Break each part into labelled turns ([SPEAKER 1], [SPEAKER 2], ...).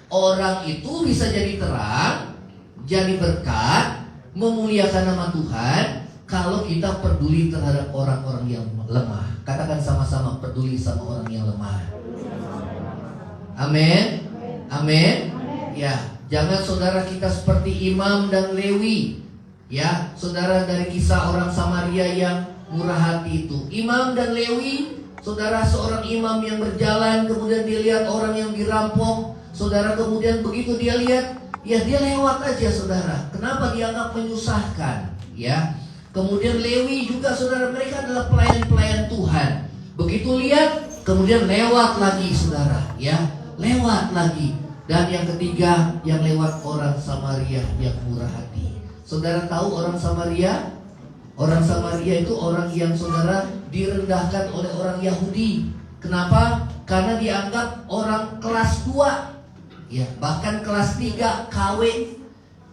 [SPEAKER 1] orang itu bisa jadi terang, jadi berkat, memuliakan nama Tuhan kalau kita peduli terhadap orang-orang yang lemah. Katakan sama-sama, peduli sama orang yang lemah. Amin. Amin. Ya, jangan saudara kita seperti Imam dan Lewi. Ya, saudara, dari kisah orang Samaria yang murah hati itu. Imam dan Lewi, saudara, seorang imam yang berjalan, kemudian dia lihat orang yang dirampok. Saudara, kemudian begitu dia lihat, ya dia lewat aja, saudara. Kenapa? Dianggap menyusahkan. Ya, kemudian Lewi juga, saudara, mereka adalah pelayan-pelayan Tuhan. Begitu lihat, kemudian lewat lagi, saudara. Ya, lewat lagi. Dan yang ketiga, yang lewat orang Samaria yang murah hati. Saudara tahu orang Samaria? Orang Samaria itu orang yang, saudara, direndahkan oleh orang Yahudi. Kenapa? Karena dianggap orang kelas 2. Ya, bahkan kelas 3 KW.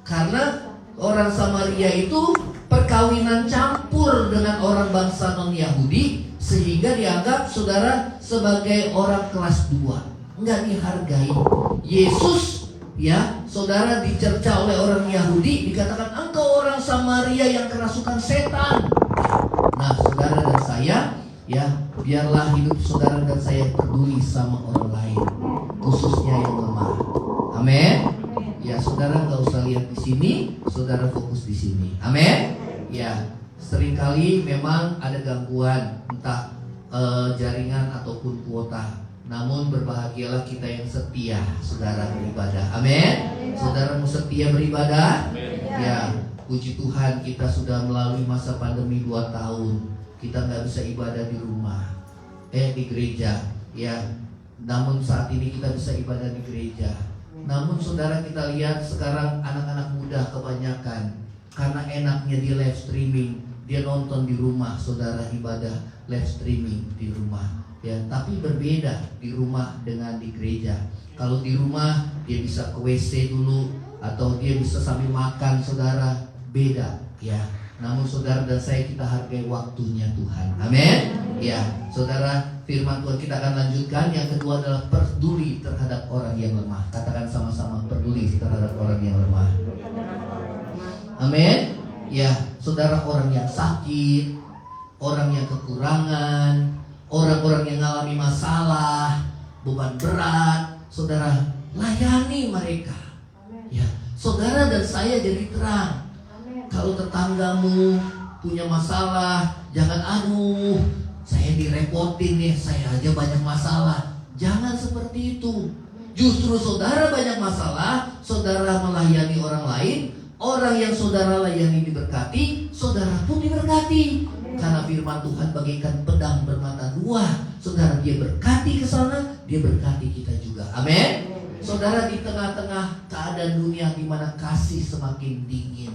[SPEAKER 1] Karena orang Samaria itu perkawinan campur dengan orang bangsa non-Yahudi, sehingga dianggap, saudara, sebagai orang kelas 2. Enggak dihargai. Yesus, ya, saudara, dicerca oleh orang Yahudi, dikatakan engkau orang Samaria yang kerasukan setan. Nah, saudara dan saya, ya, biarlah hidup saudara dan saya peduli sama orang lain, khususnya yang lemah. Amin. Ya, saudara nggak usah lihat di sini, saudara fokus di sini. Amin. Ya, seringkali memang ada gangguan, entah jaringan ataupun kuota. Namun berbahagialah kita yang setia, saudara, beribadah. Amin. Saudara mau setia beribadah? Ya, puji Tuhan, kita sudah melalui masa pandemi 2 tahun. Kita nggak bisa ibadah di rumah, di gereja. Ya, namun saat ini kita bisa ibadah di gereja. Namun saudara, kita lihat sekarang anak-anak muda kebanyakan, karena enaknya di live streaming, dia nonton di rumah, saudara, ibadah live streaming di rumah. Ya, tapi berbeda di rumah dengan di gereja. Kalau di rumah dia bisa ke WC dulu, atau dia bisa sambil makan, saudara, beda. Ya, namun saudara dan saya, kita hargai waktunya Tuhan. Amin. Ya, saudara, firman Tuhan kita akan lanjutkan. Yang kedua adalah peduli terhadap orang yang lemah. Katakan sama-sama, peduli terhadap orang yang lemah. Amin. Ya, saudara, orang yang sakit, orang yang kekurangan, orang-orang yang mengalami masalah, beban berat, saudara, layani mereka. Ya, saudara dan saya jadi terang. Kalau tetanggamu punya masalah, jangan aduh, saya direpotin nih, saya aja banyak masalah. Jangan seperti itu. Justru saudara banyak masalah, saudara melayani orang lain, orang yang saudara layani diberkati, saudara pun diberkati. Karena firman Tuhan bagaikan pedang bermata 2. Saudara, dia berkati ke sana, dia berkati kita juga. Amin. Saudara, di tengah-tengah keadaan dunia di mana kasih semakin dingin,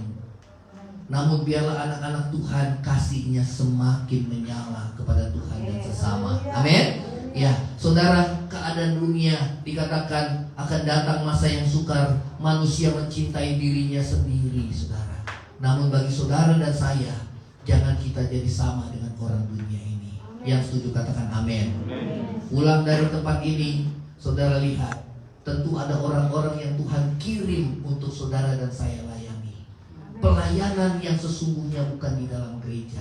[SPEAKER 1] namun biarlah anak-anak Tuhan kasihnya semakin menyala kepada Tuhan dan sesama. Amin. Ya, saudara, keadaan dunia dikatakan akan datang masa yang sukar, manusia mencintai dirinya sendiri, saudara. Namun bagi saudara dan saya, jangan kita jadi sama dengan orang dunia ini. Yang setuju katakan amin. Pulang dari tempat ini, saudara lihat, tentu ada orang-orang yang Tuhan kirim untuk saudara dan saya layani. Pelayanan yang sesungguhnya bukan di dalam gereja,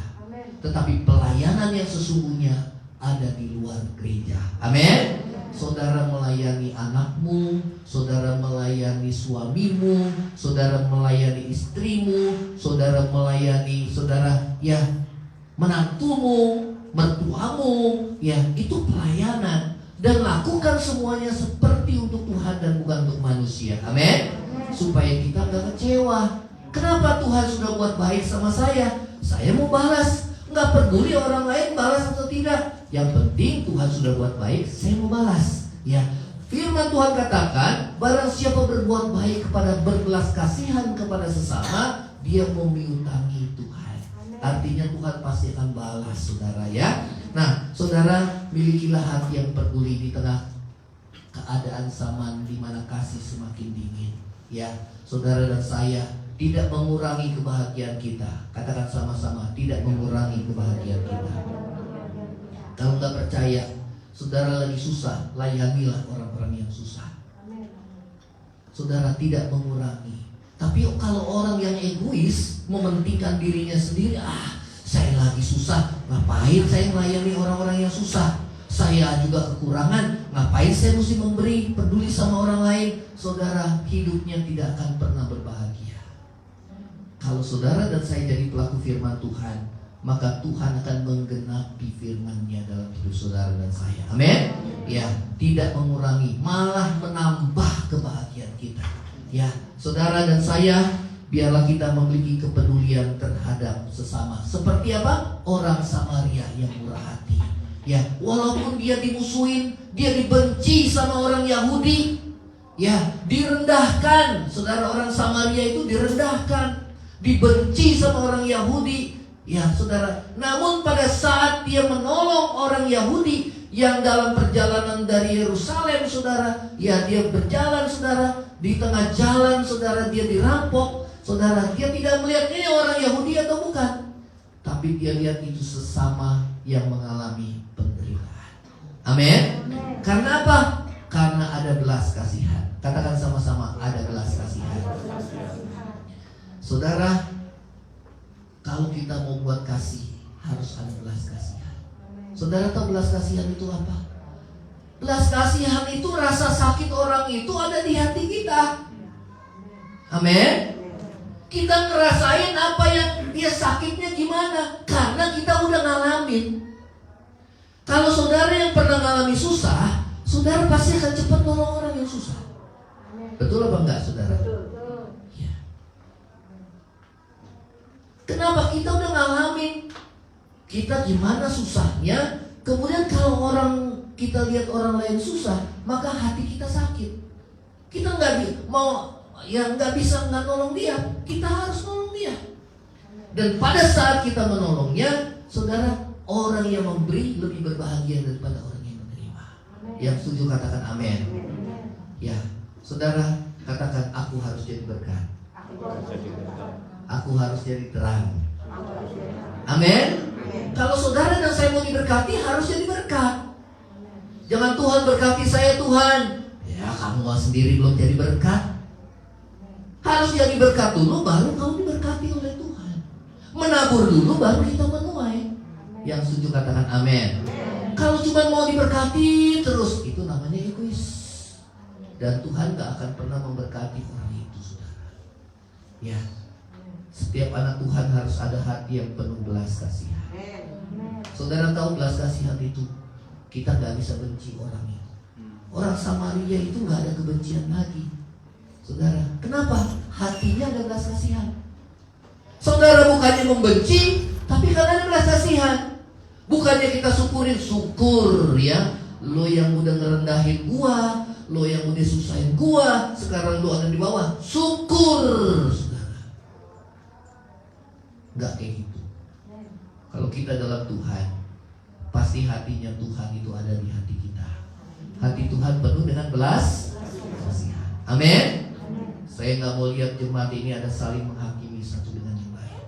[SPEAKER 1] tetapi pelayanan yang sesungguhnya ada di luar gereja. Amin. Saudara melayani anakmu, saudara melayani suamimu, saudara melayani istrimu, saudara melayani, saudara, ya, menantumu, mertuamu, ya, itu pelayanan. Dan lakukan semuanya seperti untuk Tuhan dan bukan untuk manusia. Amin. Supaya kita gak kecewa. Kenapa Tuhan sudah buat baik sama saya? Saya mau balas. Gak peduli orang lain balas atau tidak. Yang penting Tuhan sudah buat baik, saya mau balas. Ya, firman Tuhan katakan, barang siapa berbuat baik kepada, berbelas kasihan kepada sesama, dia memiutangi Tuhan. Artinya Tuhan pasti akan balas, saudara, ya. Nah, saudara, milikilah hati yang peduli di tengah keadaan zaman di mana kasih semakin dingin. Ya, saudara dan saya, tidak mengurangi kebahagiaan kita. Katakan sama-sama, tidak mengurangi kebahagiaan kita. Kalau nggak percaya, saudara lagi susah, layanilah orang-orang yang susah. saudara, tidak mengurangi. Tapi kalau orang yang egois, mementingkan dirinya sendiri, saya lagi susah, ngapain saya melayani orang-orang yang susah? Saya juga kekurangan, ngapain saya mesti memberi, peduli sama orang lain? Saudara, hidupnya tidak akan pernah berbahagia. Kalau saudara dan saya jadi pelaku firman Tuhan, maka Tuhan akan menggenapi firman-Nya dalam hidup saudara dan saya. Amin. Ya, tidak mengurangi, malah menambah kebahagiaan kita. Ya, saudara dan saya, biarlah kita memiliki kepedulian terhadap sesama. Seperti apa? Orang Samaria yang murah hati. Ya, walaupun dia dimusuhin, dia dibenci sama orang Yahudi, ya, direndahkan. Saudara, orang Samaria itu direndahkan, dibenci sama orang Yahudi. Ya, saudara. Namun pada saat dia menolong orang Yahudi yang dalam perjalanan dari Yerusalem, saudara, ya, dia berjalan, saudara, di tengah jalan, saudara, dia dirampok. Saudara, dia tidak melihat ini orang Yahudi atau bukan, tapi dia lihat itu sesama yang mengalami penderitaan. Amin. Karena apa? Karena ada belas kasihan. Katakan sama-sama, ada belas kasihan. Saudara, kalau kita mau buat kasih, harus ada belas kasihan. Saudara tahu belas kasihan itu apa? Belas kasihan itu rasa sakit orang itu ada di hati kita. Amin. Kita ngerasain apa yang dia sakitnya gimana, karena kita udah ngalamin. Kalau saudara yang pernah ngalami susah, saudara pasti akan cepat nolong orang yang susah. Betul apa enggak, saudara? Ya. Kenapa? Kita udah ngalamin, kita gimana susahnya. Kemudian kalau kita lihat orang lain susah, maka hati kita sakit. Kita nggak bisa nggak nolong dia. Kita harus nolong dia. Dan pada saat kita menolongnya, saudara, orang yang memberi lebih berbahagia daripada orang yang menerima. Yang setuju katakan amin. Ya, saudara, katakan, aku harus jadi berkat. Aku harus jadi terang. Amin. Kalau saudara dan saya mau diberkati, harus jadi berkat. Jangan Tuhan berkati saya, Tuhan. Ya, kamu sendiri belum jadi berkat. Harus jadi berkat dulu, baru kamu diberkati oleh Tuhan. Menabur dulu, baru kita menuai. Yang setuju katakan amin. Kalau cuma mau diberkati terus, itu namanya egois. Dan Tuhan gak akan pernah memberkati orang itu, saudara. Ya, setiap anak Tuhan harus ada hati yang penuh belas kasihan. Saudara tahu belas kasihan itu, kita gak bisa benci orang itu. Orang Samaria itu gak ada kebencian lagi. Saudara, kenapa? Hatinya ada belas kasihan. Saudara bukannya membenci, tapi karena ada belas kasihan. Bukannya kita syukur ya, lo yang udah ngerendahin gua, lo yang udah susahin gua, sekarang lo ada di bawah, syukur, saudara. Gak kayak gitu. Kalau kita dalam Tuhan, pasti hatinya Tuhan itu ada di hati kita. Hati Tuhan penuh dengan belas kasihan. Amin. Saya nggak mau lihat jemaat ini ada saling menghakimi satu dengan yang lain.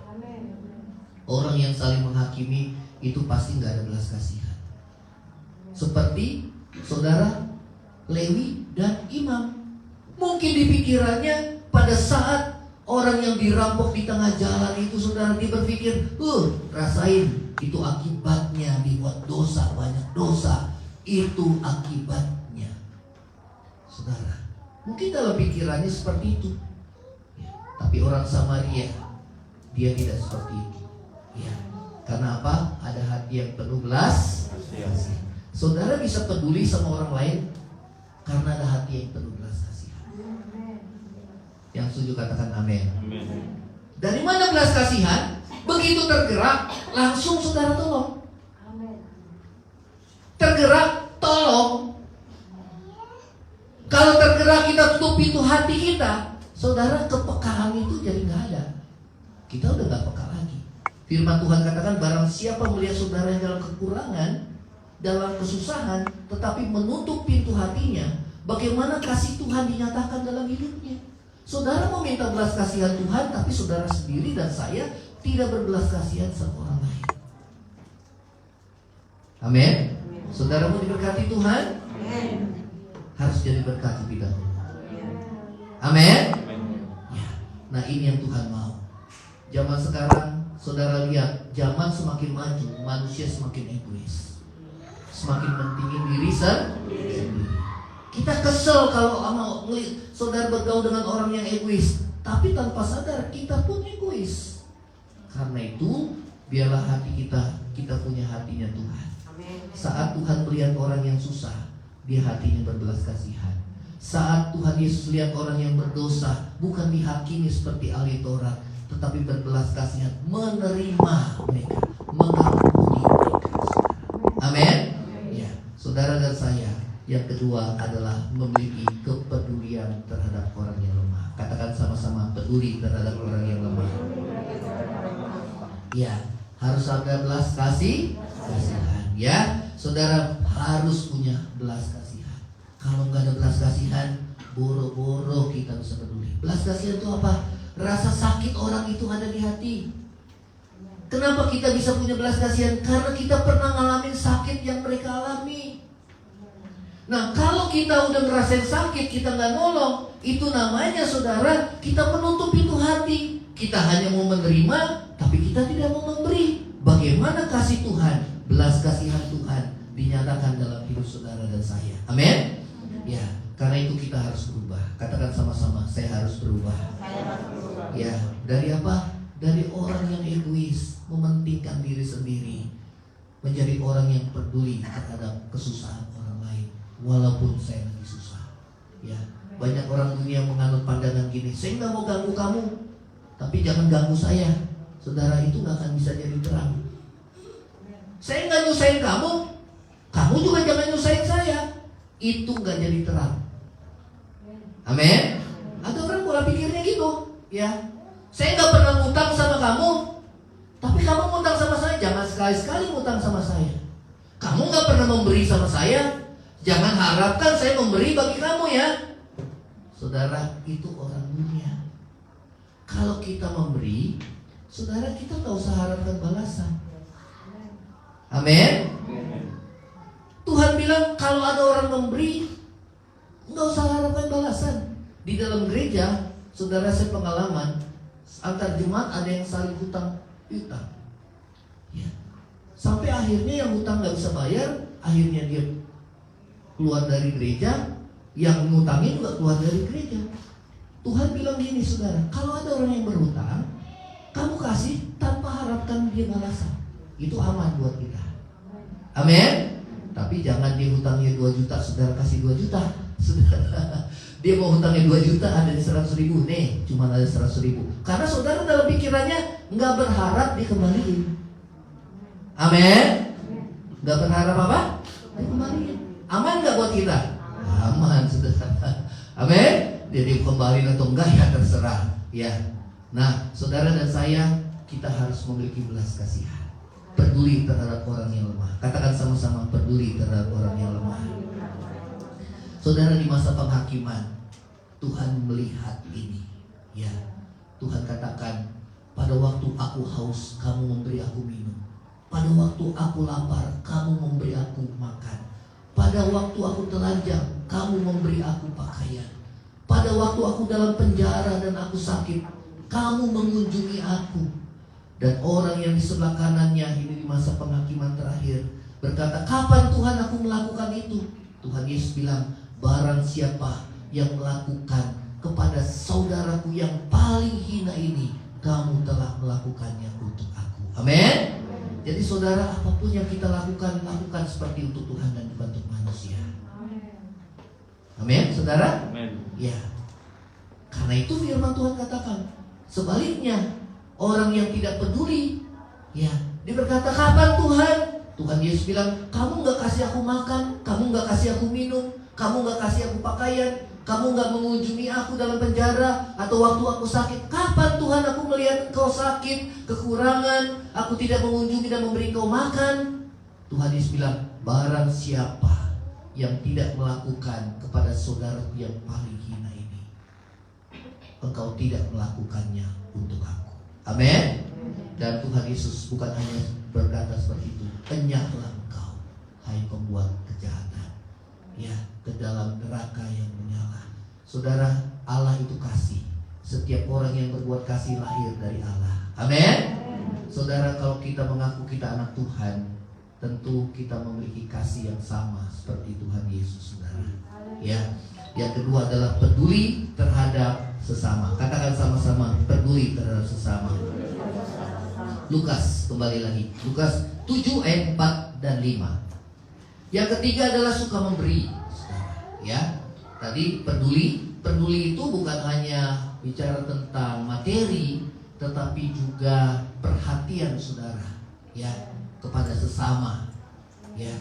[SPEAKER 1] Orang yang saling menghakimi itu pasti nggak ada belas kasihan. Seperti saudara Lewi dan Imam. Mungkin di pikirannya pada saat orang yang dirampok di tengah jalan itu, saudara, dia berpikir, rasain, itu akibatnya dibuat dosa, banyak dosa. Itu akibatnya. Saudara, mungkin dalam pikirannya seperti itu ya, tapi orang Samaria, dia tidak seperti itu ya. Karena apa? Ada hati yang penuh belas kasihan. Saudara bisa peduli sama orang lain karena ada hati yang penuh belas kasihan. Yang setuju katakan amin. Dari mana belas kasihan? Begitu tergerak, langsung saudara tolong. Tergerak, tolong. Kalau tergerak kita tutup pintu hati kita, saudara, kepekaan itu jadi gak ada. Kita udah gak peka lagi. Firman Tuhan katakan, barang siapa melihat saudara yang dalam kekurangan, dalam kesusahan, tetapi menutup pintu hatinya, bagaimana kasih Tuhan dinyatakan dalam hidupnya? Saudara mau minta belas kasihan Tuhan, tapi saudara sendiri dan saya tidak berbelas kasihan sama orang lain. Amin. Saudara mau diberkati Tuhan? Harus jadi berkat lebih dahulu. Amin. Ya. Nah ini yang Tuhan mau. Zaman sekarang saudara lihat, zaman semakin maju, manusia semakin egois, semakin mentingin diri sendiri. Kita kesel kalau saudara bergaul dengan orang yang egois, tapi tanpa sadar kita pun egois. Karena itu biarlah hati kita punya hatinya Tuhan. Saat Tuhan melihat orang yang susah, dia hatinya berbelas kasihan. Saat Tuhan Yesus lihat orang yang berdosa, bukan dihakimi seperti ahli Taurat, tetapi berbelas kasihan, menerima mereka, mengampuni mereka. Amin. Ya, saudara dan saya, yang kedua adalah memiliki kepedulian terhadap orang yang lemah. Katakan sama-sama, peduli terhadap orang yang lemah. Ya, harus ada belas kasihan. Ya, saudara harus punya belas kasihan. Kalau nggak ada belas kasihan, boro-boro kita bisa peduli. Belas kasihan itu apa? Rasa sakit orang itu ada di hati. Kenapa kita bisa punya belas kasihan? Karena kita pernah ngalamin sakit yang mereka alami. Nah, kalau kita udah ngerasain sakit, kita nggak nolong, itu namanya saudara, kita menutup pintu hati. Kita hanya mau menerima, tapi kita tidak mau memberi. Bagaimana kasih Tuhan, belas kasihan Tuhan dinyatakan dalam hidup saudara dan saya. Amin. Ya, karena itu kita harus berubah. Katakan sama-sama, saya harus berubah. Ya, dari apa? Dari orang yang egois, mementingkan diri sendiri, menjadi orang yang peduli terhadap kesusahan orang lain, walaupun saya lagi susah. Ya, banyak orang dunia menganut pandangan gini, saya nggak mau ganggu kamu, tapi jangan ganggu saya. Saudara, itu nggak akan bisa jadi terang. Saya nggak nyusahin kamu, kamu juga jangan nyusahin saya. Itu nggak jadi terang. Amin. Ada orang pola pikirnya gitu, ya. Saya nggak pernah ngutang sama kamu, tapi kamu ngutang sama saya. Jangan sekali-sekali ngutang sama saya. Kamu nggak pernah memberi sama saya, jangan harapkan saya memberi bagi kamu ya. Saudara, itu orang dunia. Kalau kita memberi, saudara, kita nggak usah harapkan balasan. Amin. Tuhan bilang kalau ada orang memberi, nggak usah harapkan balasan. Di dalam gereja, saudara, saya pengalaman antar jemaat ada yang saling hutang. Ya. Sampai akhirnya yang hutang nggak bisa bayar, akhirnya dia keluar dari gereja, yang ngutangin juga keluar dari gereja. Tuhan bilang gini, saudara, kalau ada orang yang berhutang, kamu kasih tanpa harapkan dia balasan. Itu aman buat kita. Amin. Tapi jangan dia hutangnya 2 juta, saudara kasih 2 juta. Saudara, dia mau hutangnya 2 juta, ada 100.000. Nih, cuma ada 100.000. Karena saudara dalam pikirannya nggak berharap dikembaliin. Amin. Nggak berharap apa? Dikembaliin. Aman nggak buat kita? Aman, saudara. Amin. Jadi kembaliin atau enggak ya terserah. Ya. Nah, saudara dan saya, kita harus memiliki belas kasihan. Peduli terhadap orang yang lemah. Katakan sama-sama, peduli terhadap orang yang lemah. Saudara, di masa penghakiman, Tuhan melihat ini. Ya, Tuhan katakan, pada waktu aku haus, kamu memberi aku minum. Pada waktu aku lapar, kamu memberi aku makan. Pada waktu aku telanjang, kamu memberi aku pakaian. Pada waktu aku dalam penjara dan aku sakit, kamu mengunjungi aku. Dan orang yang di sebelah kanannya ini di masa penghakiman terakhir berkata, kapan Tuhan aku melakukan itu? Tuhan Yesus bilang, barang siapa yang melakukan kepada saudaraku yang paling hina ini, kamu telah melakukannya untuk aku. Amin. Jadi saudara, apapun yang kita lakukan seperti untuk Tuhan dan bukan untuk manusia. Amin, saudara.
[SPEAKER 2] Amin.
[SPEAKER 1] Ya. Karena itu firman Tuhan katakan, sebaliknya orang yang tidak peduli, ya, dia berkata, kapan Tuhan? Tuhan Yesus bilang, kamu gak kasih aku makan, kamu gak kasih aku minum, kamu gak kasih aku pakaian, kamu gak mengunjungi aku dalam penjara, atau waktu aku sakit. Kapan Tuhan aku melihat engkau sakit, kekurangan, aku tidak mengunjungi dan memberi engkau makan? Tuhan Yesus bilang, barang siapa yang tidak melakukan kepada saudaraku yang paling hina ini, engkau tidak melakukannya untuk aku. Amin. Dan Tuhan Yesus bukan hanya berkata seperti itu, enyahlah engkau, hai pembuat kejahatan, ya, ke dalam neraka yang menyala. Saudara, Allah itu kasih. Setiap orang yang berbuat kasih lahir dari Allah. Amin. Saudara, kalau kita mengaku kita anak Tuhan, tentu kita memiliki kasih yang sama seperti Tuhan Yesus, saudara. Ya. Yang kedua adalah peduli terhadap sesama. Katakan sama-sama, peduli terhadap sesama. Lukas, kembali lagi. Lukas 7 ayat 4 dan 5. Yang ketiga adalah suka memberi, saudara. Ya. Tadi peduli itu bukan hanya bicara tentang materi, tetapi juga perhatian, saudara, ya, kepada sesama. Ya.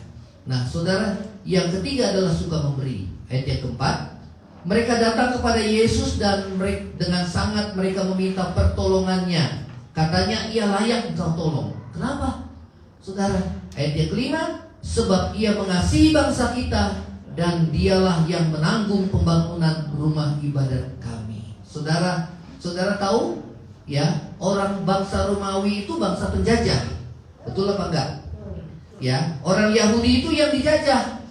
[SPEAKER 1] Nah, saudara, yang ketiga adalah suka memberi. Ayat yang keempat, mereka datang kepada Yesus dan dengan sangat mereka meminta pertolongannya. Katanya, ia layak engkau tolong. Kenapa? Saudara, ayat yang kelima, sebab ia mengasihi bangsa kita dan dialah yang menanggung pembangunan rumah ibadat kami. Saudara tahu ya, orang bangsa Romawi itu bangsa penjajah. Betul apa enggak? Ya, orang Yahudi itu yang dijajah.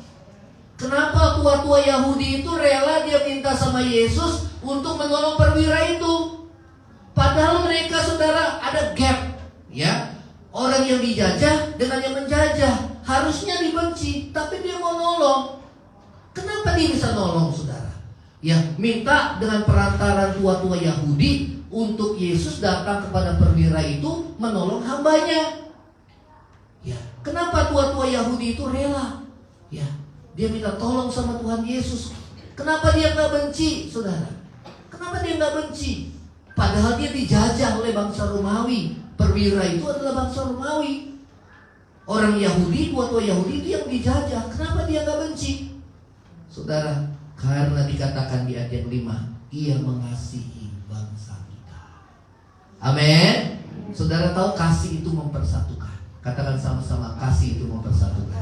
[SPEAKER 1] Kenapa tua-tua Yahudi itu rela dia minta sama Yesus untuk menolong perwira itu? Padahal mereka, saudara, ada gap, ya. Orang yang dijajah dengan yang menjajah harusnya dibenci, tapi dia mau nolong. Kenapa dia bisa nolong, saudara? Ya, minta dengan perantaran tua-tua Yahudi untuk Yesus datang kepada perwira itu menolong hambanya. Ya, kenapa tua-tua Yahudi itu rela? Ya, dia minta tolong sama Tuhan Yesus. Kenapa dia nggak benci, saudara? Kenapa dia nggak benci? Padahal dia dijajah oleh bangsa Romawi. Perwira itu adalah bangsa Romawi. Orang Yahudi, tua-tua Yahudi itu yang dijajah. Kenapa dia nggak benci? Saudara, karena dikatakan di ayat yang 5, ia mengasihi bangsa kita. Amin. Saudara tahu kasih itu mempersatukan. Katakan sama-sama, kasih itu mempersatukan.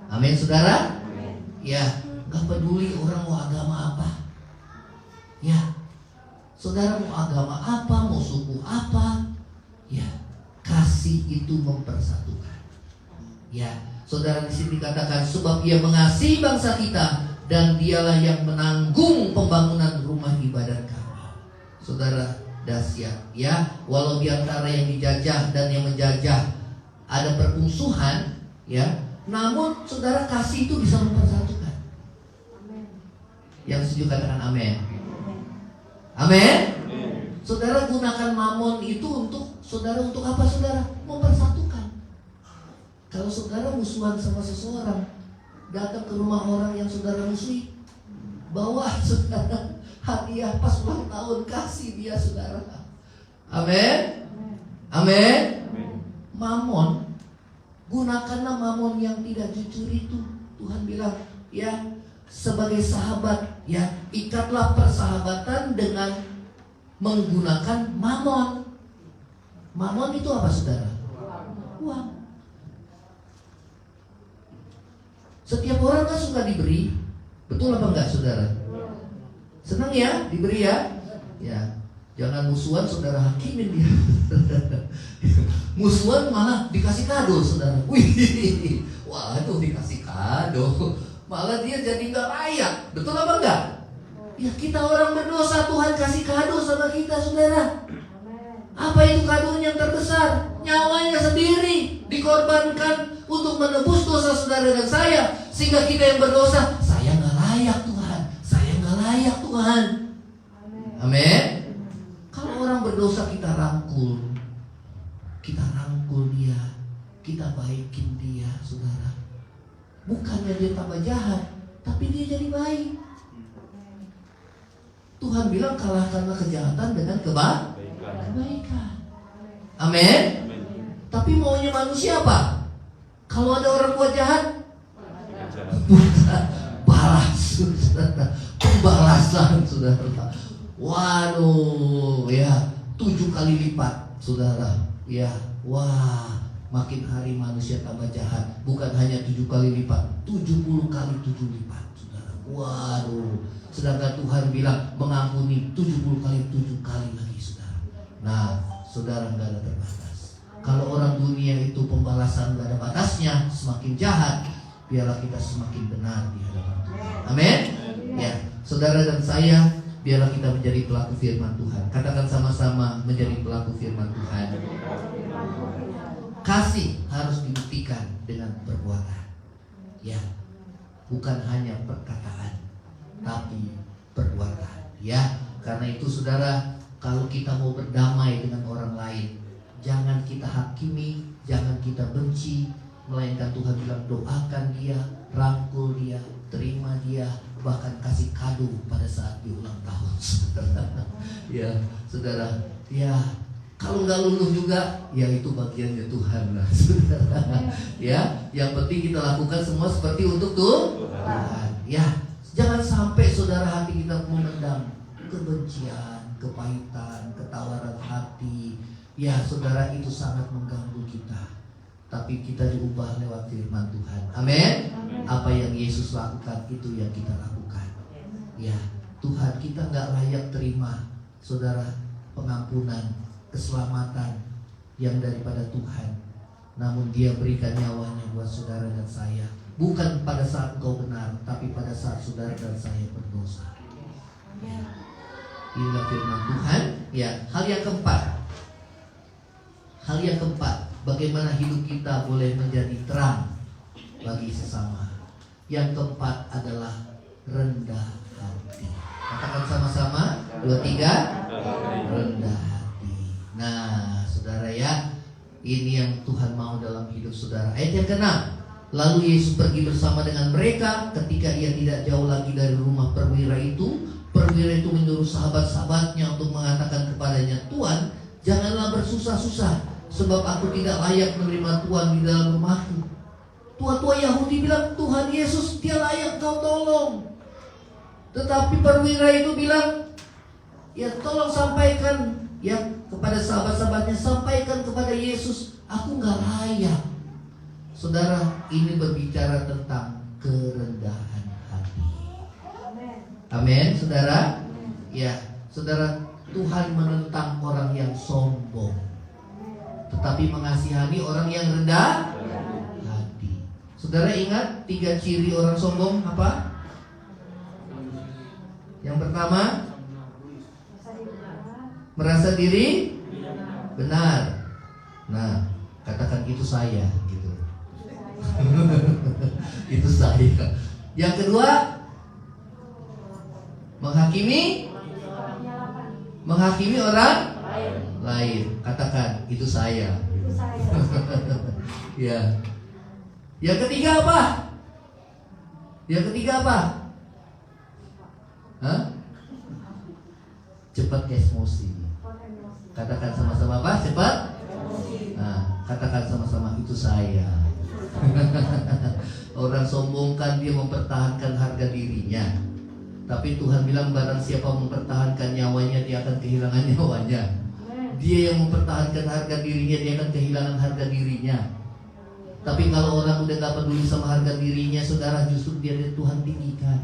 [SPEAKER 1] Amin, saudara. Ya, gak peduli orang mau agama apa. Ya, saudara mau agama apa, mau suku apa. Ya, kasih itu mempersatukan. Ya, saudara, di sini dikatakan sebab ia mengasihi bangsa kita dan dialah yang menanggung pembangunan rumah ibadat kami. Saudara, dahsyat ya, walau di antara yang dijajah dan yang menjajah ada permusuhan, ya, namun saudara, kasih itu bisa mempersatukan. Amen. Yang setuju katakan amin. Amin. Saudara, gunakan mamon itu untuk saudara, untuk apa, saudara? Mempersatukan. Kalau saudara musuhan sama seseorang, datang ke rumah orang yang saudara musuhi, bawa saudara hadiah pas ulang tahun, kasih dia, saudara. Amin. Amin. Mamon, gunakanlah mamon yang tidak jujur itu. Tuhan bilang, ya, sebagai sahabat, ya, ikatlah persahabatan dengan menggunakan mamon. Mamon itu apa, saudara? Uang. Setiap orang kan suka diberi. Betul apa enggak, saudara? Senang ya diberi ya? Ya, jangan musuhan, saudara, hakimin dia. Musuhan malah dikasih kado, saudara. Wih, wah, itu dikasih kado, malah dia jadi nggak layak. Betul apa enggak? Ya, kita orang berdosa, Tuhan kasih kado sama kita, saudara. Apa itu kadonya yang terbesar? Nyawanya sendiri dikorbankan untuk menebus dosa saudara dan saya. Sehingga kita yang berdosa, saya nggak layak Tuhan, saya nggak layak Tuhan. Amin. Kalau orang berdosa kita rangkul dia, kita baikin dia, saudara. Bukannya dia tambah jahat, tapi dia jadi baik. Tuhan bilang kalahkanlah kejahatan dengan kebaikan. Amin. Tapi maunya manusia apa? Kalau ada orang buat jahat, balas, saudara. Pembalasan, saudara. Waduh, ya, 7 kali lipat, saudara. Ya, wah, makin hari manusia tambah jahat. Bukan hanya 7 kali lipat, 70 kali 7 lipat, saudara. Waduh. Sedangkan Tuhan bilang mengampuni 70 kali 7 kali lagi, saudara. Nah, saudara, nggak ada terbatas. Kalau orang dunia itu pembalasan nggak ada batasnya, semakin jahat, biarlah kita semakin benar di hadapan Tuhan. Amin. Ya, saudara dan saya, biarlah kita menjadi pelaku firman Tuhan. Katakan sama-sama, menjadi pelaku firman Tuhan. Kasih harus dibuktikan dengan perbuatan. Ya, bukan hanya perkataan, tapi perbuatan. Ya, karena itu saudara, kalau kita mau berdamai dengan orang lain, jangan kita hakimi, jangan kita benci, melainkan Tuhan bilang doakan dia, rangkul dia, terima dia, bahkan kasih kado pada saat dia ulang tahun. Ya, saudara, ya kalau nggak luluh juga, ya itu bagiannya Tuhan lah, saudara. Ya, yang penting kita lakukan semua seperti untuk Tuhan. Ya, jangan sampai saudara hati kita memendam kebencian, kepahitan, ketawaran hati. Ya, saudara, itu sangat mengganggu kita. Tapi kita diubah lewat firman Tuhan. Amin. Apa yang Yesus lakukan itu yang kita lakukan. Ya, Tuhan, kita nggak layak terima, saudara, pengampunan, keselamatan yang daripada Tuhan. Namun Dia berikan nyawanya buat saudara dan saya. Bukan pada saat engkau benar, tapi pada saat saudara dan saya berdosa. Ya, inilah firman Tuhan. Ya, hal yang keempat, bagaimana hidup kita boleh menjadi terang bagi sesama. Yang keempat adalah rendah hati. Katakan sama-sama, 2, 3, rendah hati. Nah, saudara ya, ini yang Tuhan mau dalam hidup saudara. Ayat yang ke-6. Lalu Yesus pergi bersama dengan mereka. Ketika ia tidak jauh lagi dari rumah perwira itu menyuruh sahabat-sahabatnya untuk mengatakan kepadanya, Tuhan, janganlah bersusah-susah, sebab aku tidak layak menerima Tuhan di dalam rumahku. Tua-tua Yahudi bilang, Tuhan Yesus, dia layak kau tolong. Tetapi perwira itu bilang, ya tolong sampaikan ya kepada sahabat-sahabatnya, sampaikan kepada Yesus, aku gak layak. Saudara, ini berbicara tentang kerendahan hati. Amin, saudara. Ya, saudara, Tuhan menentang orang yang sombong, tetapi mengasihani orang yang rendah hati. Saudara ingat 3 ciri orang sombong apa? Yang pertama, merasa diri benar. Nah, katakan itu saya gitu. Itu saya. Yang kedua, menghakimi orang lain. Katakan itu saya. Ya. Yang ketiga apa? Hah? Cepat emosi. Katakan sama-sama apa? Cepat. Nah, katakan sama-sama itu saya. Orang sombong kan dia mempertahankan harga dirinya. Tapi Tuhan bilang barang siapa mempertahankan nyawanya, dia akan kehilangan nyawanya. Dia yang mempertahankan harga dirinya, dia akan kehilangan harga dirinya. Tapi kalau orang udah gak peduli sama harga dirinya, saudara, justru dia Tuhan tinggikan.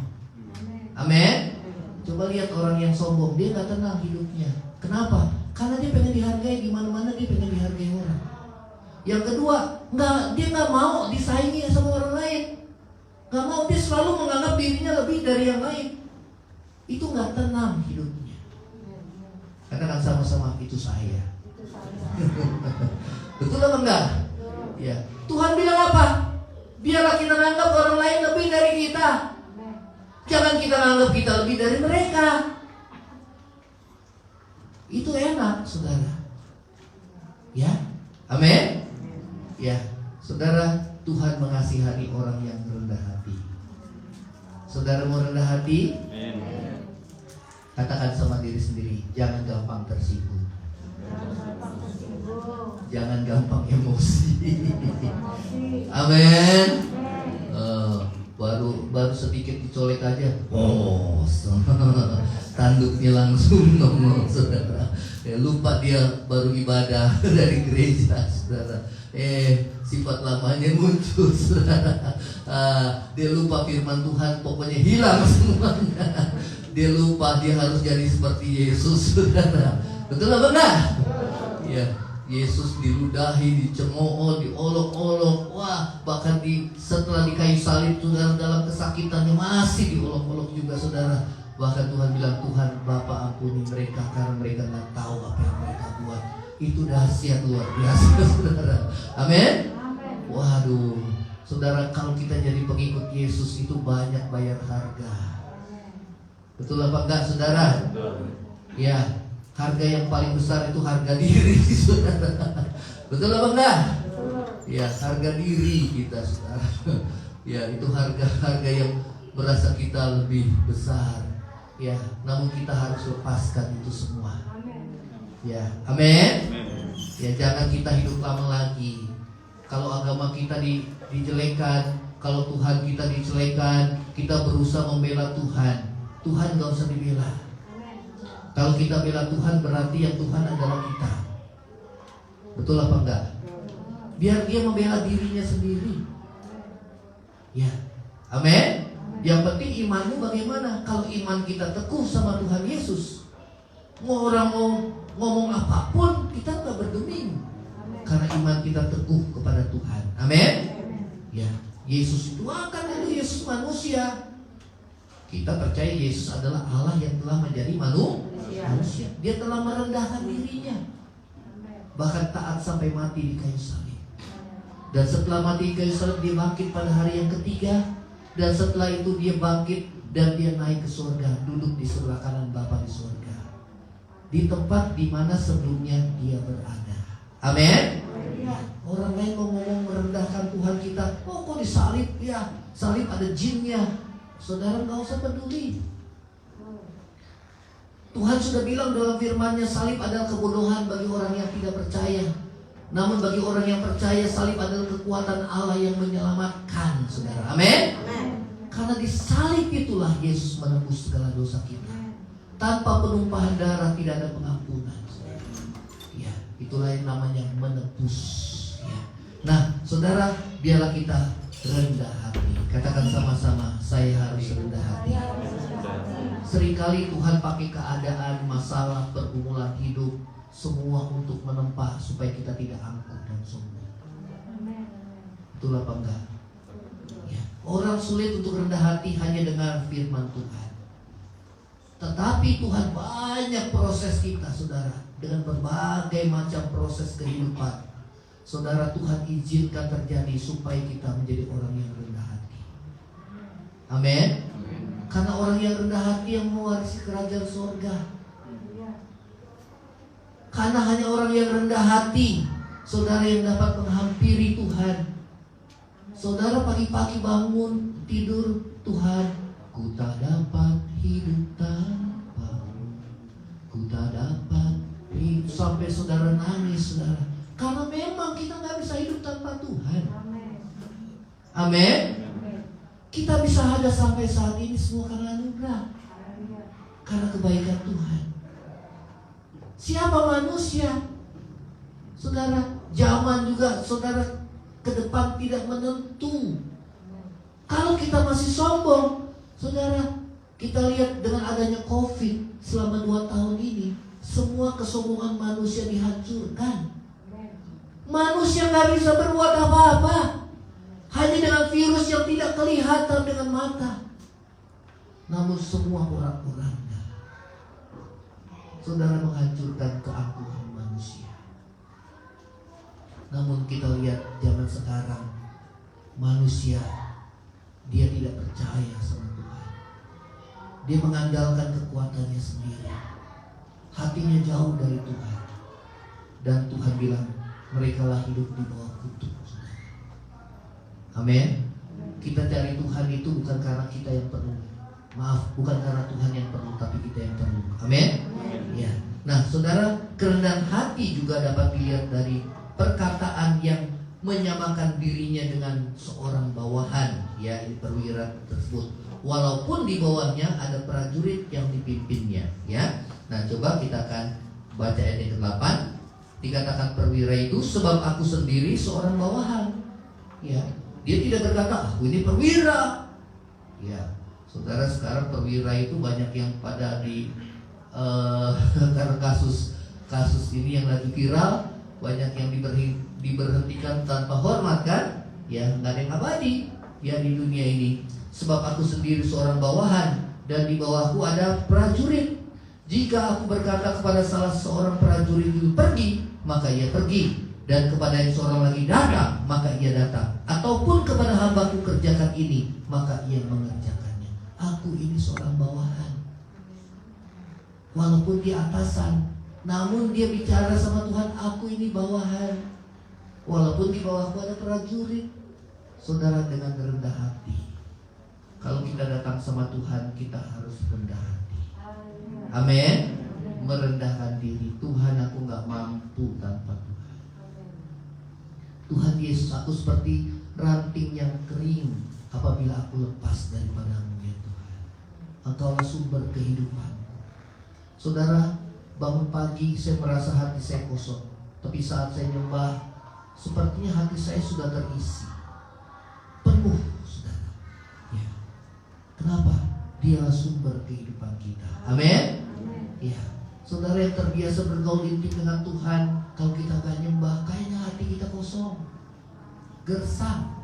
[SPEAKER 1] Amin. Coba lihat orang yang sombong, dia gak tenang hidupnya. Kenapa? Karena dia pengen dihargai, di mana-mana dia pengen dihargai orang. Yang kedua, dia nggak mau disaingi sama orang lain. Nggak mau, dia selalu menganggap dirinya lebih dari yang lain. Itu nggak tenang hidupnya. Katakan sama-sama itu saya. Betul apa enggak? Ya. Tuhan bilang apa? Biarlah kita menganggap orang lain lebih dari kita. Jangan kita menganggap kita lebih dari mereka. Itu enak, saudara. Ya, amin. Ya, saudara, Tuhan mengasihani orang yang rendah hati. Saudara mau rendah hati? Amin. Katakan sama diri sendiri, jangan gampang tersinggung. Jangan gampang emosi. Amin. Baru sedikit dicolek aja, tanduknya langsung ngomong, saudara. Lupa dia baru ibadah dari gereja, saudara. Sifat lamanya muncul, saudara. Dia lupa firman Tuhan, pokoknya hilang semuanya. Dia lupa dia harus jadi seperti Yesus, saudara. Betul apa enggak? Ya. Yesus diludahi, dicemooh, diolok-olok. Wah, bahkan setelah di kayu salib, saudara, dalam kesakitannya masih diolok-olok juga, saudara. Bahkan Tuhan bilang, Tuhan Bapa ampuni mereka karena mereka nggak tahu apa yang mereka buat. Itu dahsyat luar biasa, saudara. Amin. Waduh, saudara, kalau kita jadi pengikut Yesus itu banyak bayar harga. Betul apa enggak, saudara? Ya, harga yang paling besar itu harga diri, saudara. Betul apa enggak? Ya, harga diri kita, saudara. Ya, itu harga yang merasa kita lebih besar. Ya, namun kita harus lepaskan itu semua. Ya, amin. Ya, jangan kita hidup lama lagi. Kalau agama kita dijelekan, kalau Tuhan kita dijelekan, kita berusaha membela Tuhan. Tuhan gak usah dibela. Kalau kita bela Tuhan, berarti yang Tuhan adalah kita. Betul apa enggak? Biar dia membela dirinya sendiri. Ya, amin. Yang penting imanmu bagaimana? Kalau iman kita teguh sama Tuhan Yesus, mau orang mau ngomong apapun, kita gak bergeming. Karena iman kita teguh kepada Tuhan. Amin. Ya, Yesus itu akan Yesus manusia. Kita percaya Yesus adalah Allah yang telah menjadi manusia. Dia telah merendahkan dirinya, bahkan taat sampai mati di kayu salib. Dan setelah mati di kayu salib, dia bangkit pada hari yang ketiga. Dan setelah itu dia bangkit dan dia naik ke surga, duduk di sebelah kanan Bapa di surga, di tempat di mana sebelumnya dia berada. Amin. Orang lain mau ngomong merendahkan Tuhan kita, oh kok disalib? Ya, salib ada jinnya. Saudara nggak usah peduli. Tuhan sudah bilang dalam firman-Nya, salib adalah kebodohan bagi orang yang tidak percaya. Namun bagi orang yang percaya, salib adalah kekuatan Allah yang menyelamatkan, saudara. Amin. Karena di salib itulah Yesus menebus segala dosa kita. Tanpa penumpahan darah tidak ada pengampunan, saudara. Ya, itulah yang namanya menebus. Ya. Nah, saudara, biarlah kita rendah hati. Katakan sama-sama, saya harus rendah hati. Seringkali Tuhan pakai keadaan, masalah, pergumulan hidup, semua untuk menempa supaya kita tidak angkuh dan sombong. Betul apa enggak? Ya. Orang sulit untuk rendah hati hanya dengar firman Tuhan. Tetapi Tuhan banyak proses kita, saudara, dengan berbagai macam proses kehidupan. Saudara, Tuhan izinkan terjadi supaya kita menjadi orang yang rendah hati. Amin. Karena orang yang rendah hati yang mewarisi kerajaan surga. Karena hanya orang yang rendah hati, saudara, yang dapat menghampiri Tuhan. Saudara pagi-pagi bangun, tidur, Tuhan, ku tak dapat hidup tanpamu, ku tak dapat hidup. Sampai saudara nangis, saudara. Karena memang kita gak bisa hidup tanpa Tuhan. Amin. Kita bisa ada sampai saat ini semua karena anugerah, karena kebaikan Tuhan. Siapa manusia? Saudara, zaman juga saudara ke depan tidak menentu. Kalau kita masih sombong, saudara, kita lihat dengan adanya COVID selama 2 tahun ini, semua kesombongan manusia dihancurkan. Manusia gak bisa berbuat apa-apa, hanya dengan virus yang tidak kelihatan dengan mata. Namun semua orang-orangnya, saudara, menghancurkan keangkuhan manusia. Namun kita lihat zaman sekarang, manusia, dia tidak percaya sama Tuhan. Dia mengandalkan kekuatannya sendiri. Hatinya jauh dari Tuhan. Dan Tuhan bilang, mereka lah hidup di bawah kutuk. Amin. Kita cari Tuhan itu bukan karena kita yang perlu. Maaf, bukan karena Tuhan yang perlu, tapi kita yang perlu. Amin. Ya. Nah, saudara, kerendahan hati juga dapat dilihat dari perkataan yang menyamakan dirinya dengan seorang bawahan, ya, di perwira tersebut. Walaupun di bawahnya ada prajurit yang dipimpinnya, ya. Nah, coba kita akan baca ayat yang ke-8. Dikatakan perwira itu, sebab aku sendiri seorang bawahan. Ya, dia tidak berkata aku ini perwira. Ya, saudara, sekarang perwira itu banyak yang pada di karena kasus ini yang lagi viral, banyak yang diberhentikan tanpa hormat, kan? Ya, nggak ada yang abadi ya di dunia ini. Sebab aku sendiri seorang bawahan dan di bawahku ada prajurit. Jika aku berkata kepada salah seorang prajurit itu pergi, maka ia pergi, dan kepada yang seorang lagi datang, maka ia datang. Ataupun kepada hambaku kerjakan ini, maka ia mengerjakannya. Aku ini seorang bawahan, walaupun dia atasan, namun dia bicara sama Tuhan, aku ini bawahan. Walaupun di bawahku ada prajurit. Saudara, dengan rendah hati, kalau kita datang sama Tuhan, kita harus rendah hati. Amin. Merendahkan diri. Tuhan, aku gak mampu tanpa Tuhan. Tuhan Yesus, aku seperti ranting yang kering apabila aku lepas daripada-Mu ya Tuhan. Engkaulah sumber kehidupan. Saudara, bangun pagi saya merasa hati saya kosong, tapi saat saya nyembah, sepertinya hati saya sudah terisi, penuh, saudara. Ya. Kenapa? Dialah sumber kehidupan kita. Amin. Ya. Saudara yang terbiasa bergaul intim dengan Tuhan, kalau kita gak nyembah, kayaknya hati kita kosong, gersang.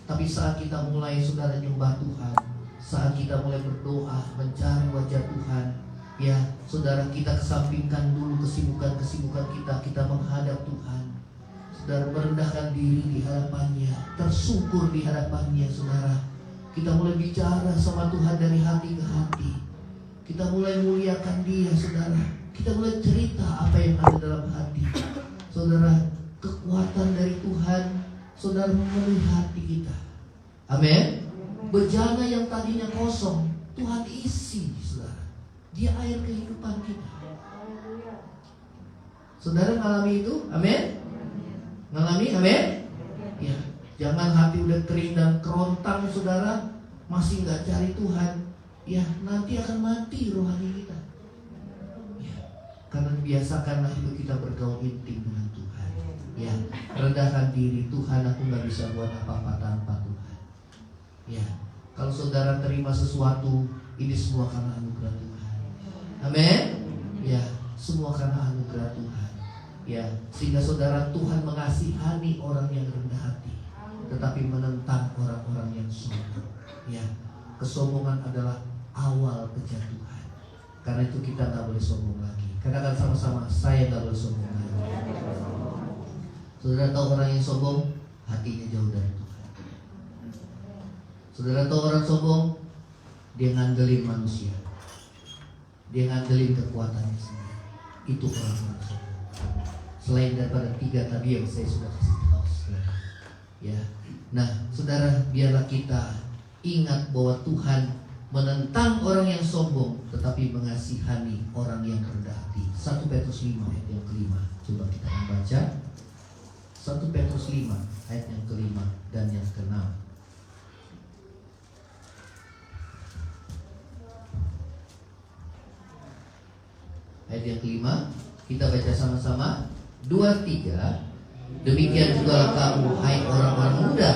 [SPEAKER 1] Tapi saat kita mulai, saudara, nyembah Tuhan, saat kita mulai berdoa, mencari wajah Tuhan, ya, saudara, kita kesampingkan dulu kesibukan-kesibukan kita menghadap Tuhan. Saudara, merendahkan diri di hadapannya, tersungkur di hadapannya, saudara. Kita mulai bicara sama Tuhan dari hati ke hati. Kita mulai muliakan Dia, saudara. Kita mulai cerita apa yang ada dalam hati. Saudara, kekuatan dari Tuhan, saudara, memenuhi hati kita. Amin. Bejana yang tadinya kosong, Tuhan isi, saudara. Dia air kehidupan kita. Saudara mengalami itu? Amin. Mengalami? Amin. Ya, jangan hati udah kering dan kerontang, saudara, masih nggak cari Tuhan. Ya, nanti akan mati rohani kita. Ya, karena biasakanlah hidup kita bergaul intim dengan Tuhan. Ya, rendahkan diri. Tuhan, aku nggak bisa buat apa-apa tanpa Tuhan. Ya, kalau saudara terima sesuatu, ini semua karena anugerah Tuhan. Amin. Ya, semua karena anugerah Tuhan. Ya, sehingga saudara, Tuhan mengasihani orang yang rendah hati, tetapi menentang orang-orang yang sombong. Ya, kesombongan adalah awal kejatuhan. Karena itu kita gak boleh sombong lagi. Katakan sama-sama, saya gak boleh sombong lagi. Saudara tahu orang yang sombong, hatinya jauh dari Tuhan. Saudara tahu orang sombong, dia ngandelin manusia, dia ngandelin kekuatannya sendiri. Itu orang-orang sombong. Selain daripada 3 tadi yang saya sudah kasih tahu, saudara. Ya, nah, saudara, biarlah kita ingat bahwa Tuhan menentang orang yang sombong, tetapi mengasihani orang yang rendah hati. 1 Petrus 5 ayat yang kelima. Coba kita baca 1 Petrus 5 ayat yang kelima dan yang keenam. Ayat yang kelima, kita baca sama-sama. 2, 3. Demikian juga kamu, hai orang-orang muda,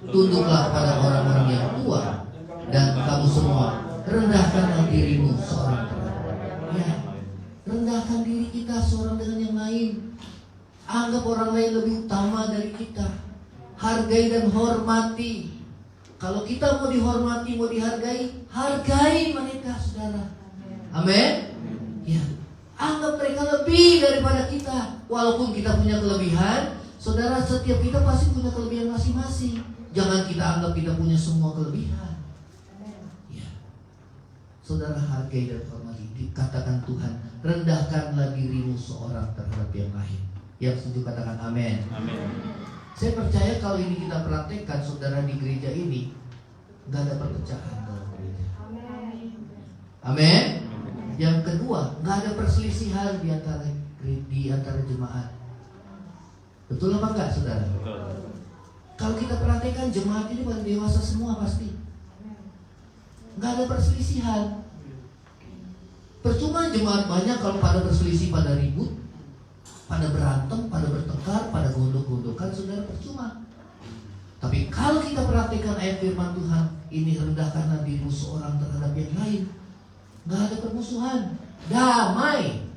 [SPEAKER 1] tunduklah pada orang-orang yang tua. Dan kamu semua, rendahkanlah dirimu seorang terhadap. Ya, rendahkan diri kita seorang dengan yang lain. Anggap orang lain lebih utama dari kita. Hargai dan hormati. Kalau kita mau dihormati, mau dihargai, hargai mereka, saudara. Amin. Ya, anggap mereka lebih daripada kita. Walaupun kita punya kelebihan, saudara, setiap kita pasti punya kelebihan masing-masing. Jangan kita anggap kita punya semua kelebihan. Saudara, hargai dan hormati. Dikatakan Tuhan, rendahkanlah dirimu seorang terhadap yang lain. Yang setuju katakan amin. Amin. Saya percaya kalau ini kita praktekkan, saudara, di gereja ini gak ada perpecahan dalam gereja. Amin. Yang kedua, gak ada perselisihan di antara jemaat. Betul apa enggak, saudara? Betul. Kalau kita perhatikan, jemaat ini pada dewasa semua pasti. Nggak ada perselisihan. Percuma jemaat banyak kalau pada berselisih, pada ribut, pada berantem, pada bertengkar, pada gondok-gondokan, saudara, percuma. Tapi kalau kita perhatikan ayat firman Tuhan, ini rendahkanlah dirimu seorang terhadap yang lain. Nggak ada permusuhan, damai.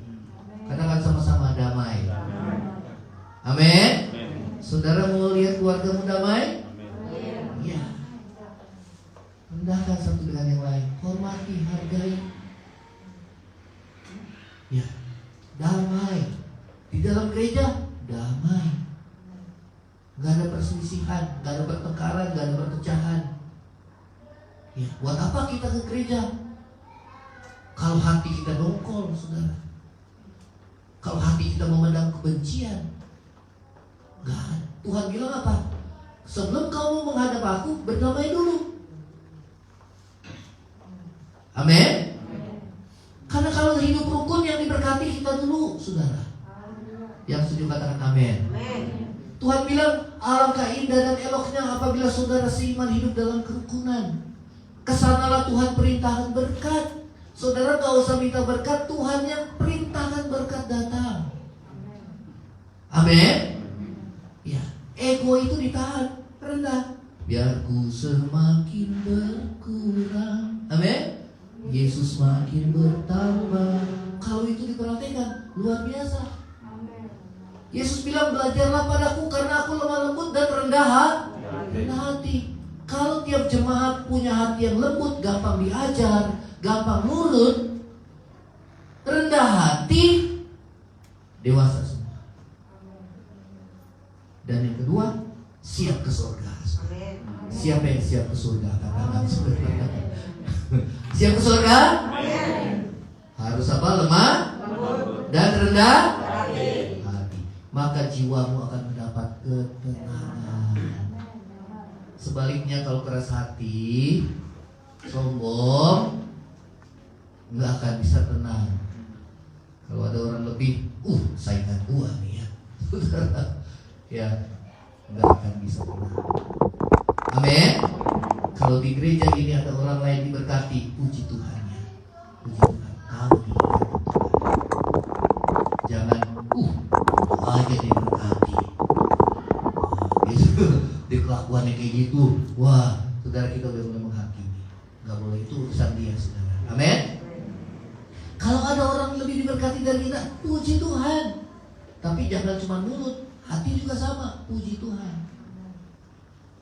[SPEAKER 1] Katakan sama-sama, damai. Amin. Saudara mau lihat keluargamu damai? Iya. Rendahkan satu dengan yang lain, hormati hormati, hargai. Ya, damai. Di dalam gereja, damai. Gak ada perselisihan, gak ada pertengkaran, gak ada perpecahan. Ya, buat apa kita ke gereja? Kalau hati kita dongkol, saudara. Kalau hati kita memandang kebencian, gak ada. Tuhan bilang apa? Sebelum kamu menghadap aku, berdamai dulu. Amin. Karena kalau hidup rukun yang diberkati kita dulu, saudara. Yang setuju katakan amin. Tuhan bilang alangkah indah dan eloknya apabila saudara seiman hidup dalam kerukunan. Kesanalah Tuhan perintahkan berkat. Saudara gak usah minta berkat, Tuhan yang perintahkan berkat datang. Amin. Ya, ego itu ditahan, rendah. Biar ku semakin berkurang. Amin. Yesus makin bertambah. Kalau itu diperhatikan, luar biasa. Yesus bilang belajarlah padaku karena aku lemah lembut dan rendah hati. Kalau tiap jemaat punya hati yang lembut, gampang diajar, gampang nurut, rendah hati, dewasa semua. Dan yang kedua, siap ke surga. Siapa yang siap ke surga? Katakan surga. Siap ke surga? Harus apa? Lemah dan rendah hati. Maka jiwamu akan mendapat ketenangan. Sebaliknya kalau keras hati, sombong, nggak akan bisa tenang. Kalau ada orang lebih, saingan gua nih ya, ya nggak akan bisa tenang. Amin. Kalau di gereja ini ada orang lain diberkati, puji Tuhan ya, puji Tuhan. Kamu diberkati Tuhan. Jangan, aja diberkati. Di kelakuannya kayak gitu, wah, saudara kita udah mulai menghakimi. Gak boleh, itu urusan dia, saudara. Amin. Kalau ada orang lebih diberkati dari kita, puji Tuhan. Tapi jangan cuma mulut, hati juga sama, puji Tuhan.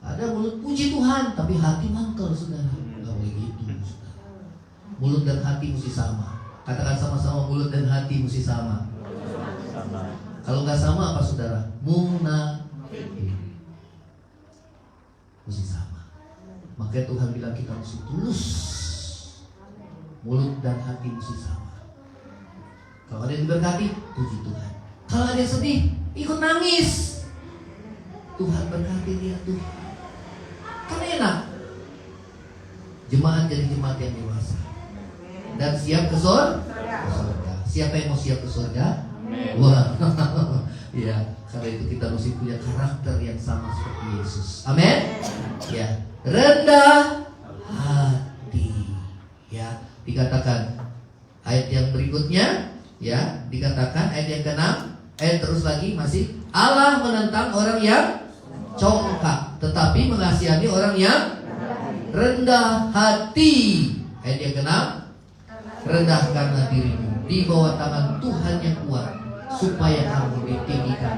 [SPEAKER 1] Ada mulut puji Tuhan, tapi hati mangkel, saudara. Gak boleh gitu, saudara. Mulut dan hati mesti sama. Katakan sama-sama, mulut dan hati mesti sama. Kalau nggak sama apa, saudara? Munafik. Mesti sama. Makanya Tuhan bilang kita mesti tulus. Mulut dan hati mesti sama. Kalau ada yang diberkati, puji Tuhan. Kalau ada yang sedih, ikut nangis. Tuhan berkati dia tuh. Karena enak. Jemaat jadi jemaat yang dewasa dan siap ke surga. Siapa yang mau siap ke surga? Wah, ya, karena itu kita mesti punya karakter yang sama seperti Yesus. Amin. Ya, rendah hati. Ya, dikatakan ayat yang berikutnya, ya, dikatakan ayat yang ke-6, ayat terus lagi masih Allah menentang orang yang congkak, tetapi mengasihani orang yang rendah hati. Ayat yang ke-6, rendahkanlah dirimu di bawah tangan Tuhan yang kuat, supaya kamu ditinggikan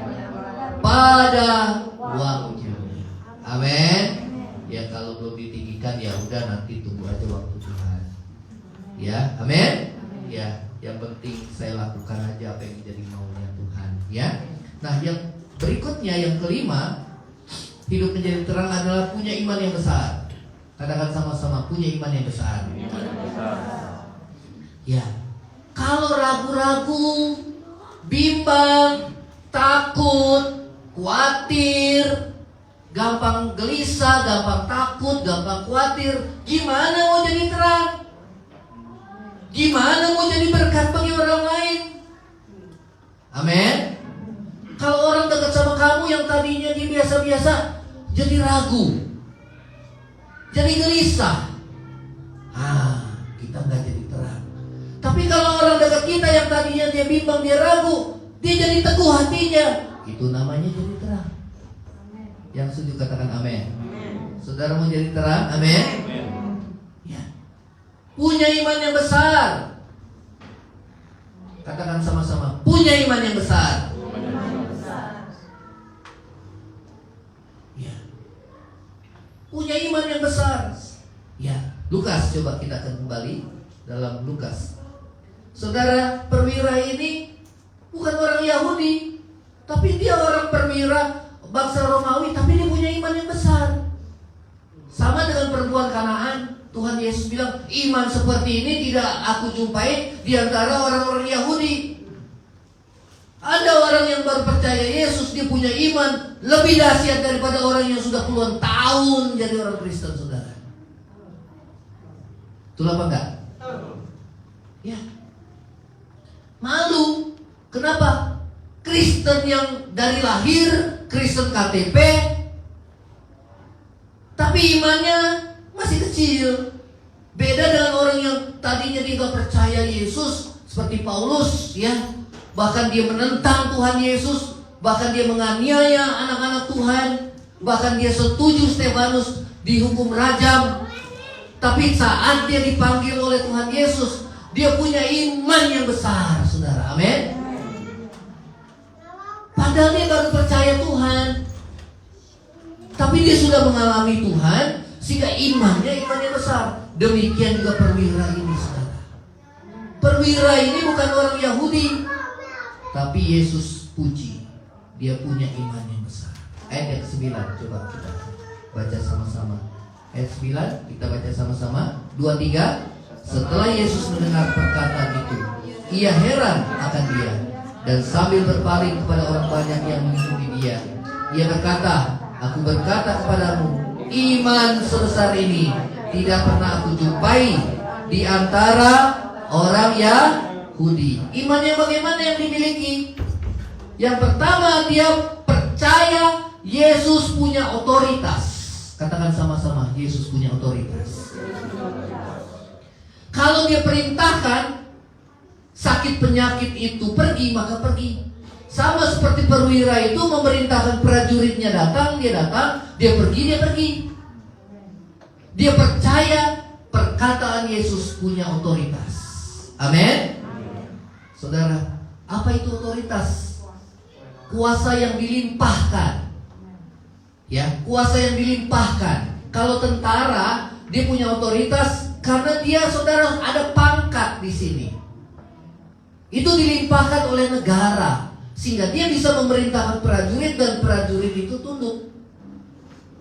[SPEAKER 1] pada waktunya. Amin. Ya, kalau belum ditinggikan ya udah, nanti tunggu aja waktu Tuhan. Ya, amin. Ya, yang penting saya lakukan aja apa yang menjadi maunya Tuhan. Ya. Nah, yang berikutnya yang kelima, hidup menjadi terang adalah punya iman yang besar. Katakan sama-sama, punya iman yang besar. Ya. Kalau ragu-ragu, bimbang, takut, khawatir, gampang gelisah, gampang takut, gampang khawatir, gimana mau jadi terang? Gimana mau jadi berkat bagi orang lain? Amin. Kalau orang dekat sama kamu yang tadinya dia biasa-biasa, jadi ragu, jadi gelisah, kita nggak jadi terang. Tapi kalau orang dekat kita yang tadinya dia bimbang, dia ragu, dia jadi teguh hatinya, itu namanya jadi terang. Yang setuju katakan amin. Saudara mau jadi terang? Amin. Ya. Punya iman yang besar. Katakan sama-sama, punya iman yang besar. Ya. Punya iman yang besar. Ya. Lukas coba kita akan kembali dalam Lukas. Saudara, perwira ini bukan orang Yahudi, tapi dia orang perwira bangsa Romawi, tapi dia punya iman yang besar. Sama dengan perempuan Kanaan, Tuhan Yesus bilang, iman seperti ini tidak aku jumpai di antara orang-orang Yahudi. Ada orang yang baru percaya Yesus, dia punya iman lebih dahsyat daripada orang yang sudah puluhan tahun jadi orang Kristen, saudara. Betul apa enggak? Ya. Malu. Kenapa? Kristen yang dari lahir, Kristen KTP, tapi imannya masih kecil. Beda dengan orang yang tadinya dia gak percaya Yesus, seperti Paulus, ya. Bahkan dia menentang Tuhan Yesus, bahkan dia menganiaya anak-anak Tuhan, bahkan dia setuju Stefanus dihukum rajam. Tapi saat dia dipanggil oleh Tuhan Yesus, dia punya iman yang besar, saudara. Amin. Padahal dia baru percaya Tuhan, tapi dia sudah mengalami Tuhan, sehingga imannya besar. Demikian juga perwira ini, saudara. Perwira ini bukan orang Yahudi, tapi Yesus puji, dia punya iman yang besar. Ayat yang ke-9, coba kita baca sama-sama. Ayat 9, kita baca sama-sama. 2, 3. Setelah Yesus mendengar perkataan itu, ia heran akan dia, dan sambil berpaling kepada orang banyak yang mengikuti dia, ia berkata, aku berkata kepadamu, iman sebesar ini tidak pernah aku jumpai di antara orang Yahudi. Imannya bagaimana yang dimiliki? Yang pertama, dia percaya Yesus punya otoritas. Katakan sama-sama, Yesus punya otoritas. Kalau dia perintahkan sakit penyakit itu pergi, maka pergi. Sama seperti perwira itu memerintahkan prajuritnya datang, dia datang. Dia pergi, dia pergi. Dia percaya perkataan Yesus punya otoritas. Amin. Saudara, apa itu otoritas? Kuasa yang dilimpahkan. Ya, kuasa yang dilimpahkan. Kalau tentara, dia punya otoritas karena dia, saudara, ada pangkat di sini. Itu dilimpahkan oleh negara, sehingga dia bisa memerintahkan prajurit dan prajurit itu tunduk.